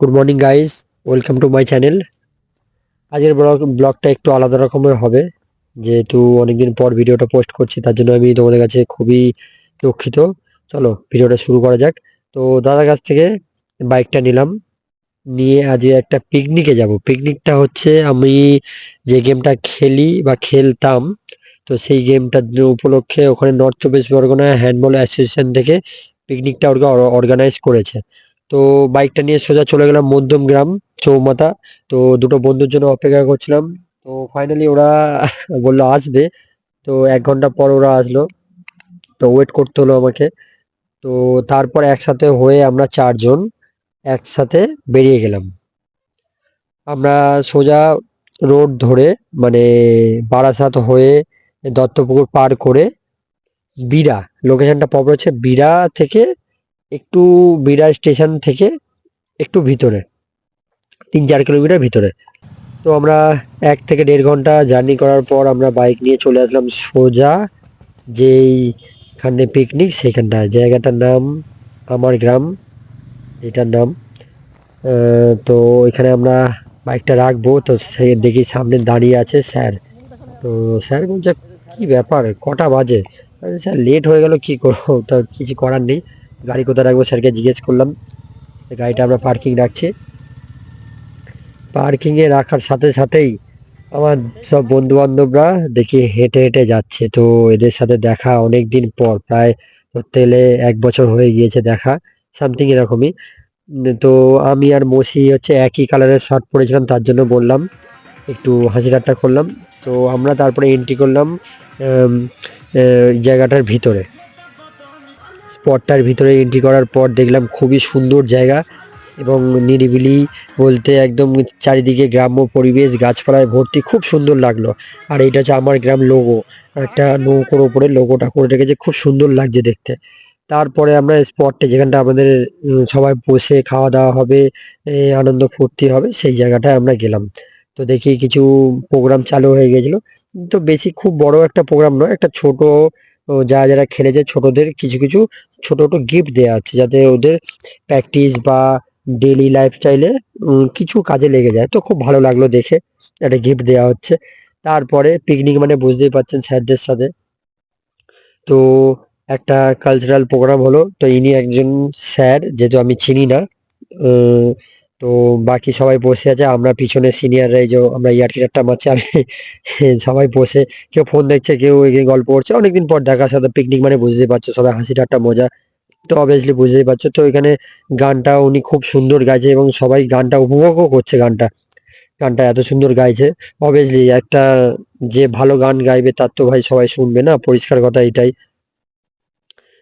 Good morning guys, welcome to my channel. আজকের ব্লগটা একটু আলাদা রকমের হবে, যেহেতু অনেকদিন পর ভিডিওটা পোস্ট করছি, তার জন্য আমি তোমাদের কাছে খুবই দুঃখিত। চলো ভিডিওটা শুরু করা যাক। তো দাদার কাছ থেকে বাইকটা নিলাম, নিয়ে আজ একটা পিকনিকে যাব। পিকনিকটা হচ্ছে আমি যে গেমটা খেলি বা খেলতাম, তো সেই গেমটার উপলক্ষে ওখানে নর্থ চব্বিশ পরগনা হ্যান্ডবল অ্যাসোসিয়েশন থেকে পিকনিকটা অর্গানাইজ করেছে। তো বাইকটা নিয়ে সোজা চলে গেলাম মধ্যমগ্রাম চৌমাথা। তো দুটো বন্ধুর জন্য অপেক্ষা করছিলাম। তো ফাইনালি ওরা বললো আসবে। তো 1 ঘন্টা পর ওরা আসলো। তো ওয়েট করতে হলো আমাকে। তো তারপর একসাথে হয়ে আমরা 4 জন একসাথে বেরিয়ে গেলাম। আমরা সোজা রোড ধরে, মানে বারাসাত হয়ে দত্তপুকুর পার করে বিরা, লোকেশনটা প্রপার হচ্ছে বিরা থেকে একটু, বিরা স্টেশন থেকে একটু ভিতরে, 3-4 কিলোমিটার ভিতরে। তো আমরা 1 থেকে 1.5 ঘন্টা জার্নি করার পর আমরা বাইক নিয়ে চলে আসলাম সোজা যেইখানে পিকনিক, সেইখানটায়। জায়গাটার নাম আমার গ্রাম, এটার নাম। তো এখানে আমরা বাইকটা রাখবো। তো সে দেখি সামনে দাঁড়িয়ে আছে স্যার। তো স্যার বলছে কি ব্যাপার, কটা বাজে? আমি, স্যার লেট হয়ে গেল, কি করবো? তা কিছু করার নেই, গাড়ি কোথায় রাখবো স্যারকে জিজ্ঞেস করলাম। গাড়িটা আমরা পার্কিং রাখছি। পার্কিং এ রাখার সাথে সাথেই আমার সব বন্ধু বান্ধবরা দেখি হেঁটে হেঁটে যাচ্ছে। তো এদের সাথে দেখা অনেক দিন পর, প্রায় ধরতে গেলে 1 বছর হয়ে গিয়েছে দেখা, সামথিং এরকমই। তো আমি আর মসি হচ্ছে একই কালারের শার্ট পরেছিলাম, তার জন্য বললাম, একটু হাসি ঠাট্টা করলাম। তো আমরা তারপরে এন্ট্রি করলাম আম, জায়গাটার ভিতরে। স্পটটার ভিতরে এন্ট্রি করার পর দেখলাম খুবই সুন্দর জায়গা এবং নিরিবিলি বলতে একদম চারিদিকে গ্রাম্য পরিবেশ, গাছপালায় ভর্তি, খুব সুন্দর লাগলো। আর এইটা হচ্ছে আমার গ্রাম লোগো, একটা নৌকোর ওপরে লোগোটা করে রেখেছে, খুব সুন্দর লাগছে দেখতে। তারপরে আমরা স্পটটা যেখানটা আমাদের সবাই বসে খাওয়া দাওয়া হবে, আনন্দ ফুর্তি হবে, সেই জায়গাটায় আমরা গেলাম। তো দেখি কিছু প্রোগ্রাম চালু হয়ে গেছিল। তো বেশি খুব বড় একটা প্রোগ্রাম নয়, একটা ছোট, যারা যারা খেলেছে ছোটদের কিছু কিছু ছোট ছোট গিফট দেওয়া হচ্ছে, যাতে ওদের প্র্যাকটিস বা ডেইলি লাইফস্টাইলে কিছু কাজে লেগে যায়। তো খুব ভালো লাগলো দেখে, একটা গিফট দেওয়া হচ্ছে। তারপরে পিকনিক মানে বুঝতেই পারছেন স্যারদের সাথে। তো একটা কালচারাল প্রোগ্রাম হলো। তো ইনি একজন স্যার, যেহেতু আমি চিনি না। আহ, তো বাকি সবাই বসে আছে, আমরা পিছনে সিনিয়ররা, এই যে আমরা ইয়ার্কি ঠাট্টা মারছি, আমি সবাই বসে, কেউ ফোন দেখছে, কেউ এগিয়ে গল্প করছে। অনেকদিন পর দেখার সাথে পিকনিক মানে বুঝতেই পারছো, সবাই হাসি ঠাট্টা মজা। তো অবভিয়াসলি বুঝতেই পারছো। তো এখানে গানটা উনি খুব সুন্দর গাইছে এবং সবাই গানটা উপভোগও করছে। গানটা গানটা এত সুন্দর গাইছে। অবভিয়াসলি একটা, যে ভালো গান গাইবে তার তো ভাই সবাই শুনবে না, পরিষ্কার কথা এটাই।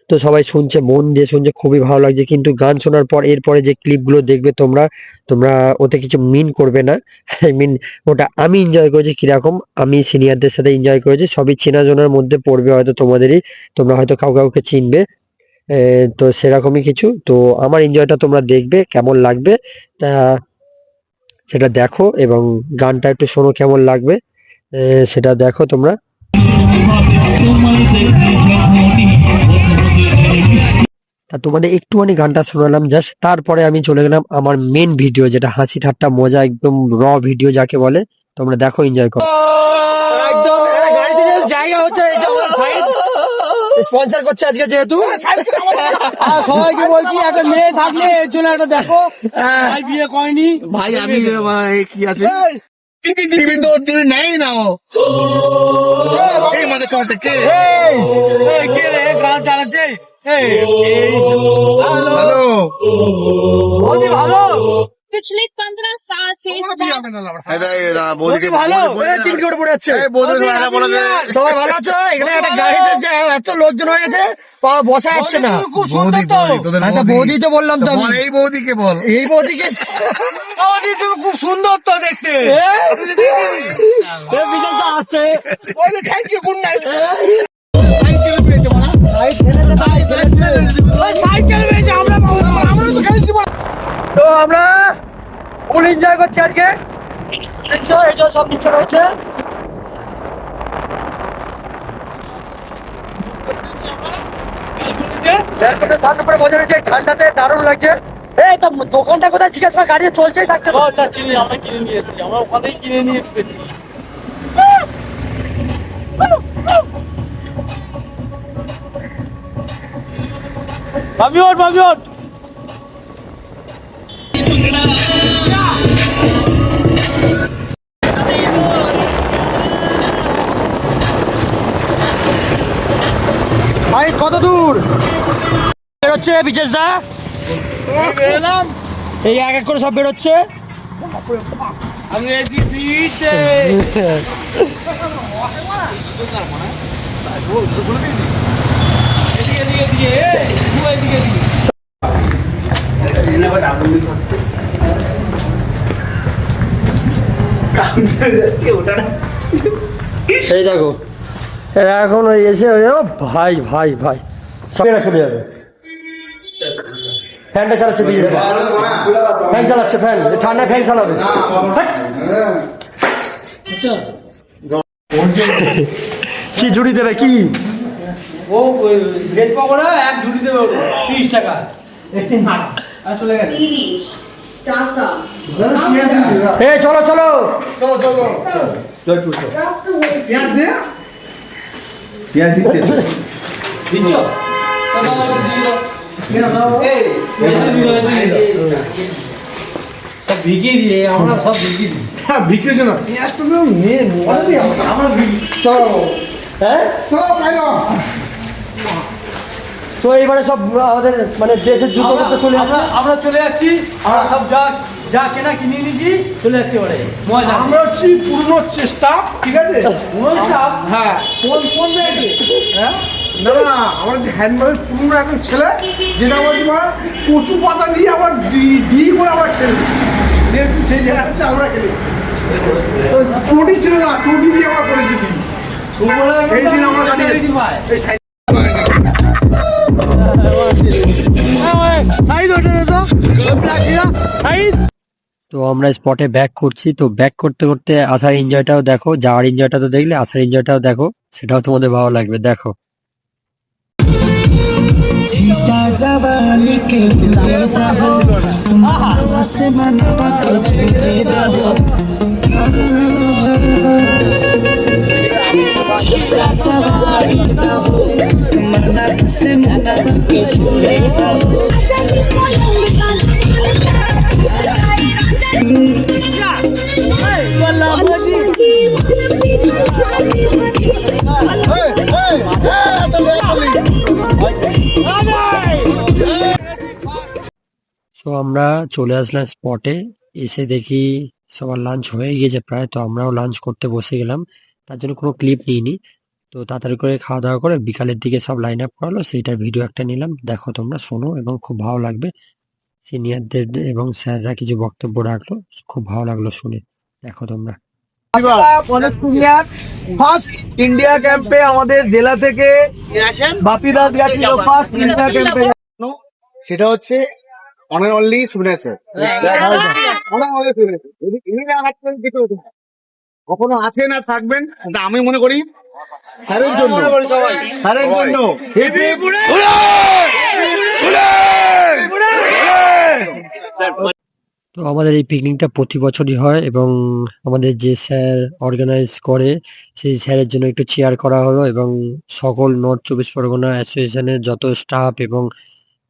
তো সবাই শুনছে, মন দিয়ে শুনছে, খুবই ভালো লাগছে। কিন্তু গান শোনার পর এরপরে যে ক্লিপগুলো দেখবে তোমরা, তোমরা ওতে কিছু মিন করবে না। আই মিন, ওটা আমি এনজয় করেছি কিরকম, আমি সিনিয়রদের সাথে এনজয় করেছি, সবই চেনাজনার মধ্যে পড়বে হয়তো তোমাদেরই, তোমরা হয়তো কাউকে কাউকে চিনবে। তো সেরকমই কিছু। তো আমার এনজয়টা তোমরা দেখবে কেমন লাগবে, তা সেটা দেখো এবং গানটা একটু শোনো কেমন লাগবে, সেটা দেখো তোমরা। তা তোমাদের একটুখানি গানটা শোনালাম জাস্ট, তারপরে আমি চলে গেলাম আমার মেন ভিডিও, যেটা হাসি ঠাট্টা মজা, একদম ভিডিও যাকে বলে। তোমরা দেখো, এনজয় করো। একদম গাড়িতে যে জায়গা হচ্ছে, এই যে আমার ভাই স্পন্সর করছে আজকে, যেহেতু সবাইকে বলছি একটা মেয়ে থাকলে এর জন্য একটা দেখো। ভাই বিয়ে করেনি ভাই, আমি কি আছে টিভি তো টিভি নেই না, ও এই মজা করতে কে কে রে গান চালাচ্ছে। হ্যালো বৌদি, ভালো पिछले 15 साल से इस ভালো টিভি করে পড়ে যাচ্ছে। সবাই ভালো আছো? এখানে একটা গাড়িতে এত লোকজন হয়ে গেছে, বসা যাচ্ছে না। খুব সুন্দর তো বৌদি, তো বললাম তো আমি। এই বৌদিকে বল, এই বৌদিকে বৌদি, তুমি খুব সুন্দর তো দেখতে। আসছে thank you, good night. Cycle পেয়েছে, আমরা তো খেয়েছি। তো আমরা ফুল এনজয় করছি আজকে, দেখছো এই যে সব নিচে রয়েছে। শান্ত করে বসে রয়েছে, ঠান্ডাতে দারুণ লাগছে। এই তো দোকানটা কোথায় জিজ্ঞেস কর, গাড়ি চলছেই থাকছে তো। আচ্ছা চিনি, আমরা কিনে নিয়েছি, আমরা ওখানেই কিনে নিয়ে ঢুকেছি। ভাবি ওঠ, ভাবি ওঠ। ভাই কত দূর বেরোচ্ছে বিচেস দা? বেরোলাম, এই এক এক করে সব বেরোচ্ছে। আমি এসি পিঠে। এদিকে এদিকে এদিকে, এই তুই এদিকে এদিকে। এই দেখো এরা এখন ওই এসে ও ভাই ভাই ভাই সব এরা চলে যাবে। ফ্যানটা চালাচ্ছে বিজেপি, ফ্যান চালাচ্ছে, ফ্যান ঠান্ডা ফ্যান চালাবে। কি ঝুড়ি দেবে কি? ও ভেজ পকোড়া এক ঝুড়ি দেবে, 30 টাকা। আর চলে গেছে। 30 টাকা। এ চলো চলো দিচ্ছ? এই, এতে দিও, এতে দিও। সব ভিগিয়ে দিয়ে, আমরা সব ভিগিয়ে দিই। বিক্রির জন্য পেঁয়াজটা তো মেয়ে মোবাইল দিয়ে আমরা চলো হ্যাঁ। চলো পাইলো তো এইবারে সব আমাদের মানে দেশের যুদ্ধ করতে চলে আমরা আমরা চলে যাচ্ছি, আমরা সব যা যা কেনা কিনে নিয়েছি, চলে যাচ্ছি ওরে। মজা আমরা হচ্ছি পুরনো স্টাফ, ঠিক আছে? ওই সব হ্যাঁ কোন কোন ব্যাংকে? হ্যাঁ না না আমরা যে হ্যান্ডমেড পুরনো এখন ছেলে, যেটা বলছি মা কচু পাতা দিয়ে আবার ডি করে আবার খেলি, সেই জায়গাটা হচ্ছে আমরা খেলি। তো চটি ছিল না, চটি দিয়ে আবার করেছি সেই দিন আমরা জানি এই সাইড তো আমরা স্পটে ব্যাক করছি, তো ব্যাক করতে করতে আসার এনজয়টাও দেখো, যাওয়ার এনজয়টা তো দেখলে, আসার এনজয়টাও দেখো, সেটাও তোমাদের ভালো লাগবে, দেখো। जीता जवानी के बुलेदा हो तुम से मनवा के जुलेदा हो जीता जवानी का हो तुम से मनवा के जुलेदा हो अच्छा जी बोलूंगी जान। তো আমরা চলে আসলাম স্পটে, এসে দেখি সবার লাঞ্চ হয়ে গিয়েছে প্রায়, তো আমরাও লাঞ্চ করতে বসে গেলাম, তার জন্য কোনো ক্লিপ নিইনি। তো তাড়াতাড়ি করে খাওয়া দাওয়া করে বিকালের দিকে সব লাইন আপ করালো, সেইটার ভিডিও একটা নিলাম, দেখো তোমরা, শোনো এবং খুব ভালো লাগবে। সিনিয়রদের এবং স্যাররা কিছু বক্তব্য রাখলো, খুব ভালো লাগলো শুনে, দেখো তোমরা। ফার্স্ট ইন্ডিয়া ক্যাম্পে আমাদের জেলা থেকে বাপি দাস গেছিল, ফার্স্ট ইন্ডিয়া ক্যাম্পে। সেটা হচ্ছে অনার অনলি সুবিধা স্যার, যদি ইনি না থাকবেন কিছু হতো না। কখনো আছেন আর থাকবেন, এটা আমি মনে করি স্যারের জন্য, স্যারের জন্য। তো আমাদের এই পিকনিকটা প্রতি বছরই হয় এবং আমাদের যে স্যার অর্গানাইজ করে সেই স্যারের জন্য একটু চেয়ার করা হলো, এবং সকল নর্থ চব্বিশ পরগনা অ্যাসোসিয়েশনের যত স্টাফ এবং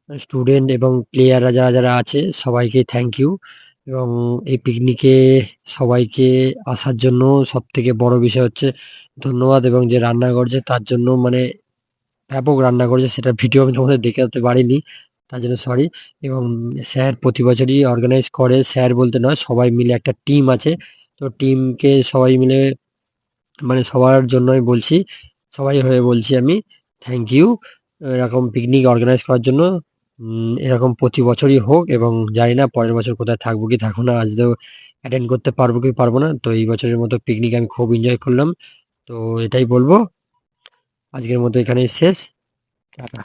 স্টুডেন্ট এবং প্লেয়াররা যারা যারা আছে সবাইকে থ্যাংক ইউ। এবং এই পিকনিকে সবাইকে আসার জন্য সব থেকে বড় বিষয় হচ্ছে ধন্যবাদ, এবং যে রান্না করছে তার জন্য মানে ব্যাপক রান্না করেছে, সেটা ভিডিও আমি তোমাদের দেখাতে পারিনি, তার জন্য সরি। এবং স্যার প্রতি বছরই অর্গানাইজ করে, স্যার বলতে নয়, সবাই মিলে একটা টিম আছে, তো টিমকে সবাই মিলে মানে সবার জন্যই বলছি, সবাই হয়ে বলছি আমি থ্যাংক ইউ এরকম পিকনিক অর্গানাইজ করার জন্য। এরকম প্রতি বছরই হোক, এবং জানি না পরের বছর কোথায় থাকবো কি থাকবো না, আজকেও অ্যাটেন্ড করতে পারবো কি পারবো না। তো এই বছরের মতো পিকনিক আমি খুব এনজয় করলাম, তো এটাই বলবো, আজকের মতো এখানেই শেষ, টাটা।